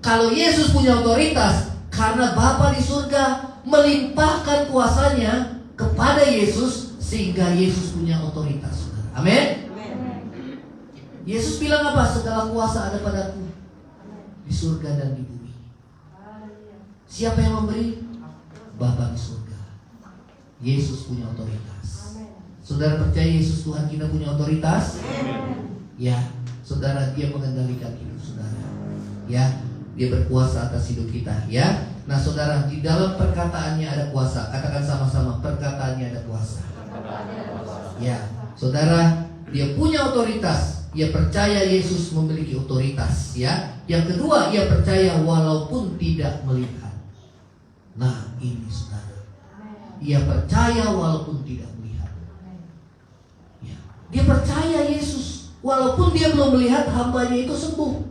[SPEAKER 1] Kalau Yesus punya otoritas karena Bapa di surga melimpahkan kuasanya kepada Yesus, sehingga Yesus punya otoritas. Amin. Yesus bilang apa? Segala kuasa ada padaku di surga dan di bumi. Siapa yang memberi? Bapa di surga. Yesus punya otoritas. Saudara percaya Yesus Tuhan kita punya otoritas? Ya, saudara, dia mengendalikan hidup saudara. Ya, dia berkuasa atas hidup kita. Ya, nah saudara, di dalam perkataannya ada kuasa. Katakan sama-sama, perkataannya ada kuasa. Ya, saudara, dia punya otoritas. Ia percaya Yesus memiliki otoritas. Ya, yang kedua, ia percaya walaupun tidak melihat. Nah, ini saudara, ia percaya walaupun tidak melihat. Ya, dia percaya Yesus walaupun dia belum melihat hambanya itu sembuh.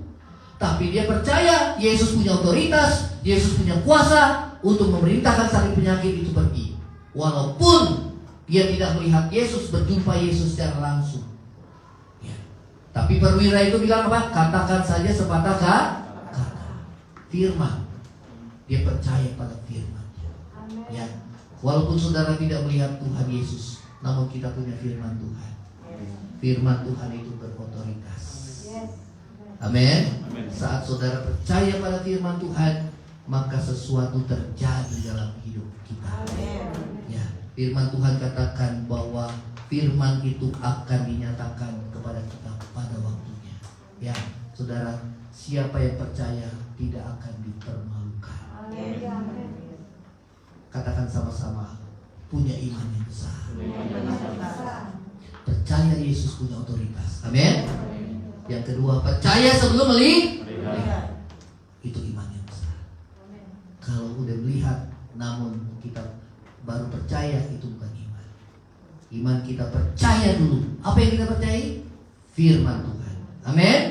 [SPEAKER 1] Tapi dia percaya Yesus punya otoritas, Yesus punya kuasa untuk memerintahkan sakit penyakit itu pergi. Walaupun dia tidak melihat Yesus, berjumpa Yesus secara langsung. Ya. Tapi perwira itu bilang apa? Katakan saja sepatah kata. Firman. Dia percaya pada firman. Ya. Walaupun saudara tidak melihat Tuhan Yesus, namun kita punya firman Tuhan. Firman Tuhan itu berotoritas. Amin. Saat saudara percaya pada firman Tuhan, maka sesuatu terjadi dalam hidup kita. Ya, firman Tuhan katakan bahwa firman itu akan dinyatakan kepada kita pada waktunya. Ya, saudara, siapa yang percaya tidak akan dipermalukan. Katakan sama-sama, punya iman yang besar. Percaya Yesus punya otoritas. Amin. Yang kedua, percaya sebelum melihat. Itu iman yang besar. Kalau udah melihat namun kita baru percaya, itu bukan iman. Iman kita percaya dulu. Apa yang kita percayai? Firman Tuhan. Amin.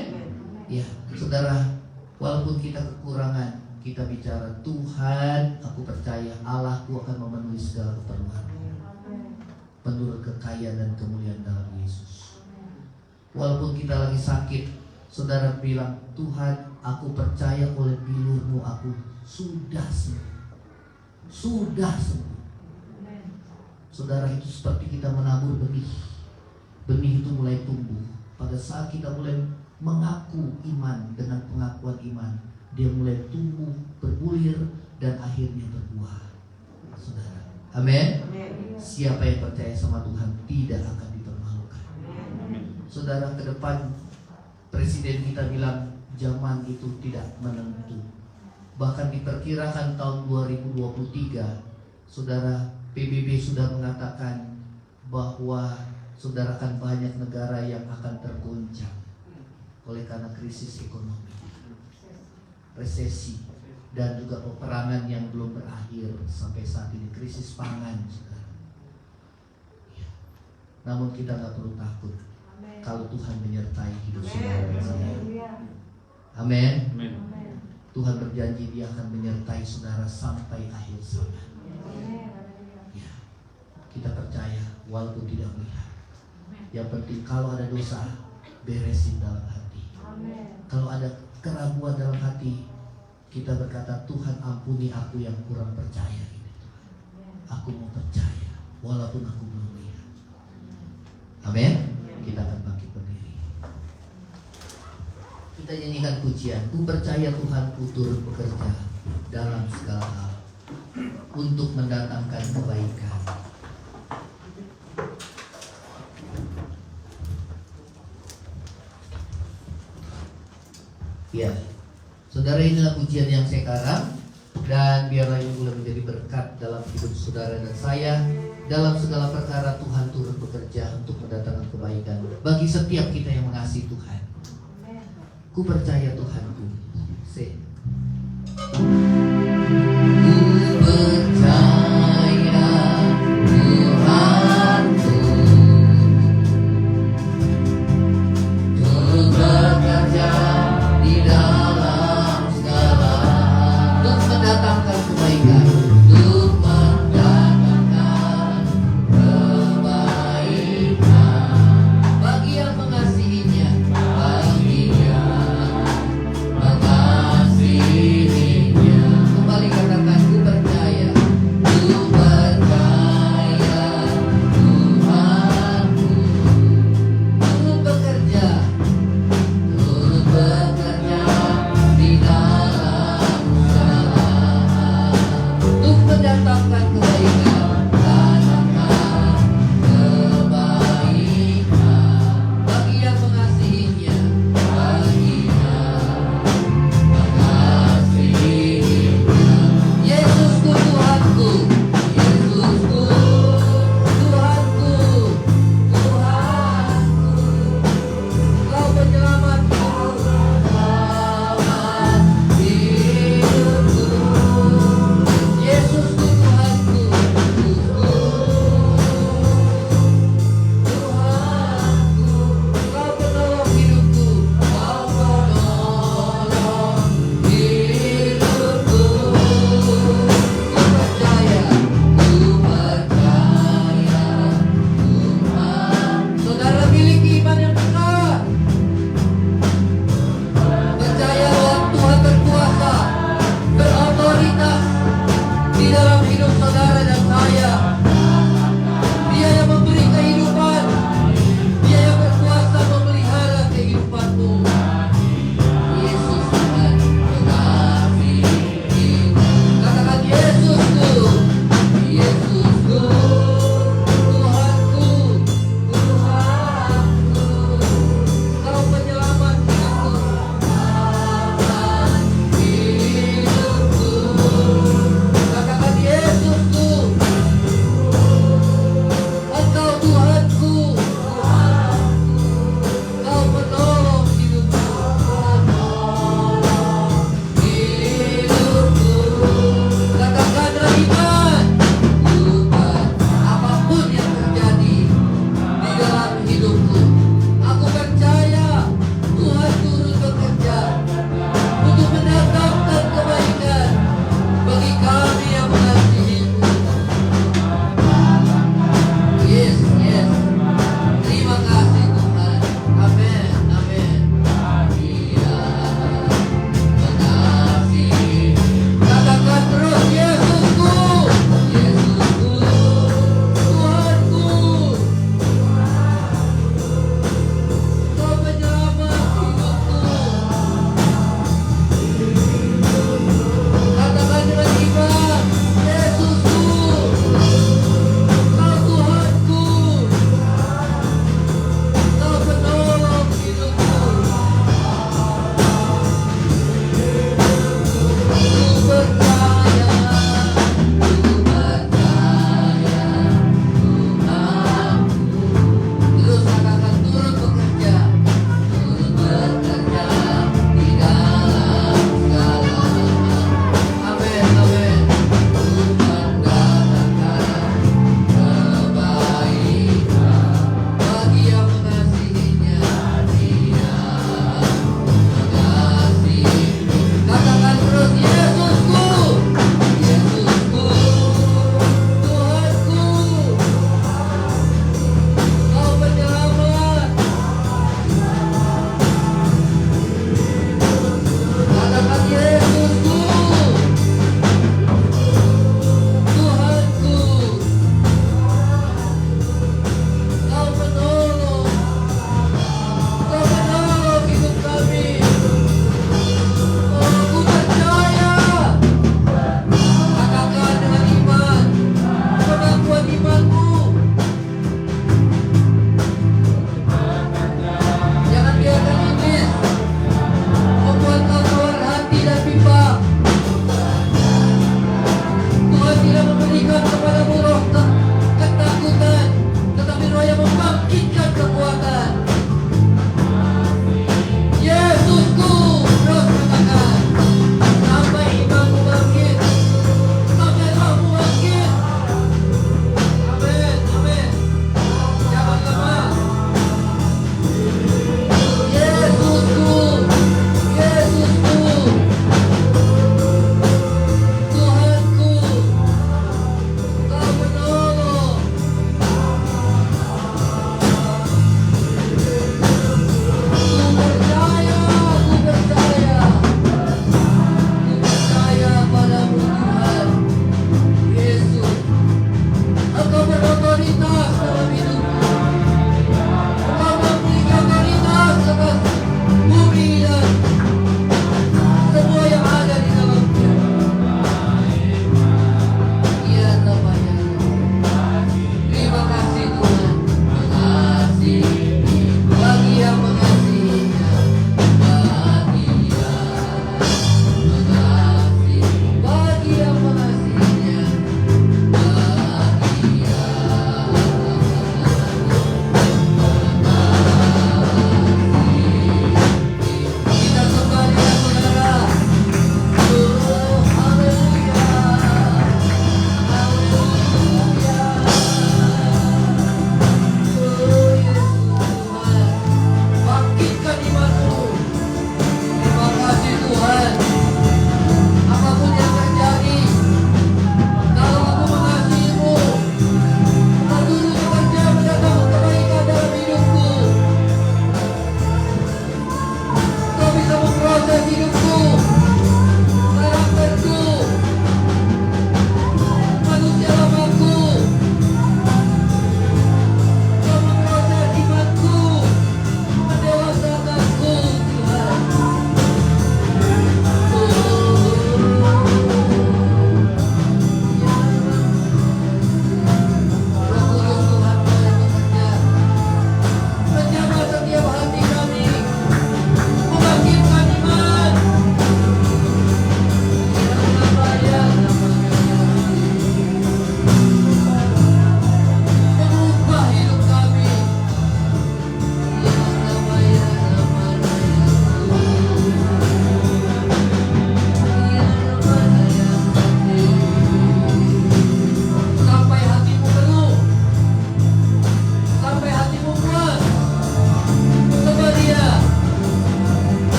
[SPEAKER 1] Ya, saudara, walaupun kita kekurangan, kita bicara, Tuhan, aku percaya Allahku akan memenuhi segala keperluan menurut kekayaan dan kemuliaan dalam Yesus. Walaupun kita lagi sakit, saudara bilang, Tuhan, aku percaya oleh bilur-Mu aku sudah sembuh. Sudah sembuh. Saudara, itu seperti kita menabur benih. Benih itu mulai tumbuh. Pada saat kita mulai mengaku iman dengan pengakuan iman, dia mulai tumbuh, berbulir, dan akhirnya berbuah. Saudara, amin. Siapa yang percaya sama Tuhan tidak akan dipermalukan. Saudara, ke depan Presiden kita bilang zaman itu tidak menentu. Bahkan diperkirakan tahun 2023, saudara, PBB sudah mengatakan bahwa saudara, akan banyak negara yang akan tergoncang oleh karena krisis ekonomi, resesi, dan juga peperangan yang belum berakhir sampai saat ini, krisis pangan, saudara. Ya. Namun kita nggak perlu takut kalau Tuhan menyertai hidup saudara dan saya. Amin. Tuhan berjanji Dia akan menyertai saudara sampai akhir zaman. Ya. Kita percaya walaupun tidak melihat. Yang penting kalau ada dosa, beresin dalam hati. Kalau ada keraguan dalam hati, kita berkata, Tuhan ampuni aku yang kurang percaya ini, Tuhan. Aku mau percaya walaupun aku belum lihat. Amin. Kita akan bangkit berdiri. Kita nyanyikan pujian. Ku percaya Tuhanku turut bekerja dalam segala hal untuk mendatangkan kebaikan. Ya, saudara, inilah pujian yang saya karang, dan biarlah ini boleh menjadi berkat dalam hidup saudara dan saya. Dalam segala perkara Tuhan turut bekerja untuk mendatangkan kebaikan bagi setiap kita yang mengasihi Tuhan. Ku percaya Tuhanku. Ku percaya Tuhanku turut bekerja di dalam segala untuk mendatangkan kebaikan, untuk mendatangkan kebaikan bagi yang mengasihinya, bagi yang bangkitkan kekuatan. Yesusku, terus katakan, sampai imanmu bangkit, sampai rohmu bangkit. Amin, amin. Jangan lemah. Yesusku, Yesusku, Tuhanku, Kau menolong.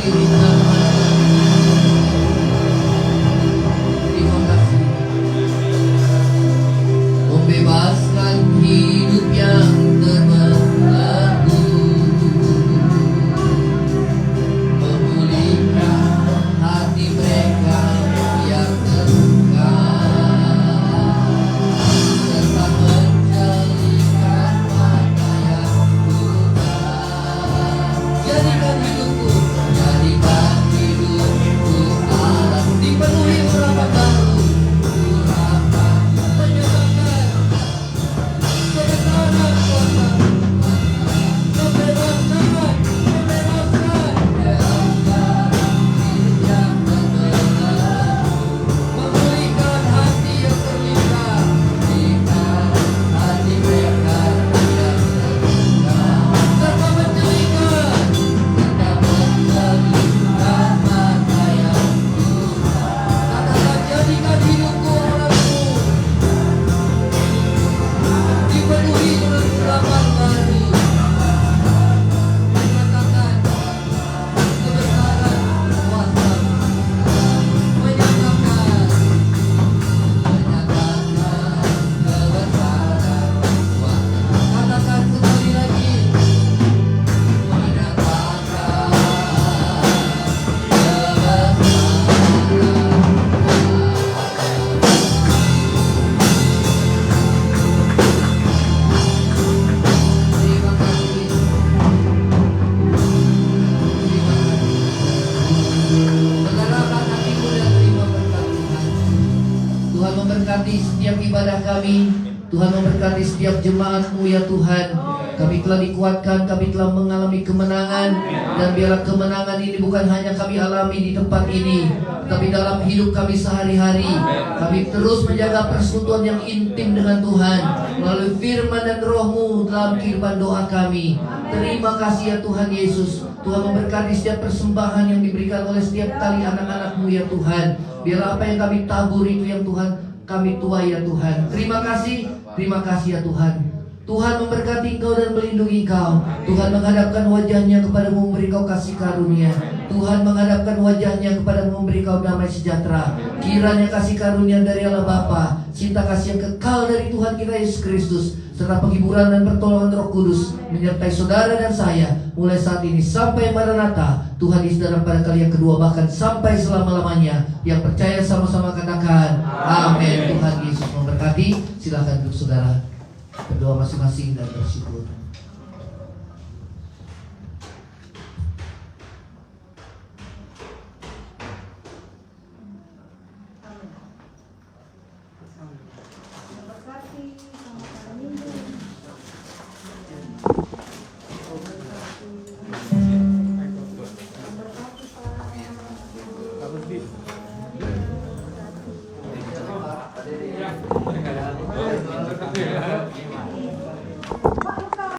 [SPEAKER 1] mengirimkan terima kasih membebaskan hidup yang terbelenggu, memulihkan hati mereka yang terluka, serta menjadikan mata yang buta. Jadikan hidupku Allah, dipenuhi urapan baru, urapan menyatakan kebenaran kuasa, membebaskan hidup yang terbelenggu, memulihkan hati yang terluka, memulihkan hati mereka yang terluka, serta menjadikan mata yang buta. Katakan, jadikan hidupku Allahku dipenuhi dengan urapan baru. Menyatakan kebesaran kuasa, menyatakan kebesaran kuasa. Katakan sekali lagi, menyatakan terima kasih. Saudara, angkat hatimu dan terima berkat Tuhan. Tuhan memberkati setiap ibadah kami. Tuhan memberkati setiap jemaat-Mu ya Tuhan. Kami telah dikuatkan, kami telah mengalami kemenangan. Dan biarlah kemenangan ini bukan hanya kami alami di tempat ini, tapi dalam hidup kami sehari-hari. Kami terus menjaga persekutuan yang intim dengan Tuhan melalui firman dan Roh-Mu dalam kehidupan doa kami. Terima kasih ya Tuhan Yesus. Tuhan memberkati setiap persembahan yang diberikan oleh setiap tali anak-anak-Mu ya Tuhan. Biarlah apa yang kami tabur itu yang Tuhan kami tuai ya Tuhan. Terima kasih ya Tuhan. Tuhan memberkati engkau dan melindungi engkau. Tuhan menghadapkan wajahnya kepadamu, memberi kau kasih karunia. Tuhan menghadapkan wajahnya kepadamu, memberi kau damai sejahtera. Kiranya kasih karunia dari Allah Bapa, cinta kasih yang kekal dari Tuhan kita Yesus Kristus, serta penghiburan dan pertolongan Roh Kudus menyertai saudara dan saya mulai saat ini sampai Maranatha. Tuhan Yesus datang pada kali yang kedua, bahkan sampai selama-lamanya. Yang percaya sama-sama katakan amin. Tuhan Yesus memberkati. Silakan duduk saudara, berdoa masing-masing dan bersyukur.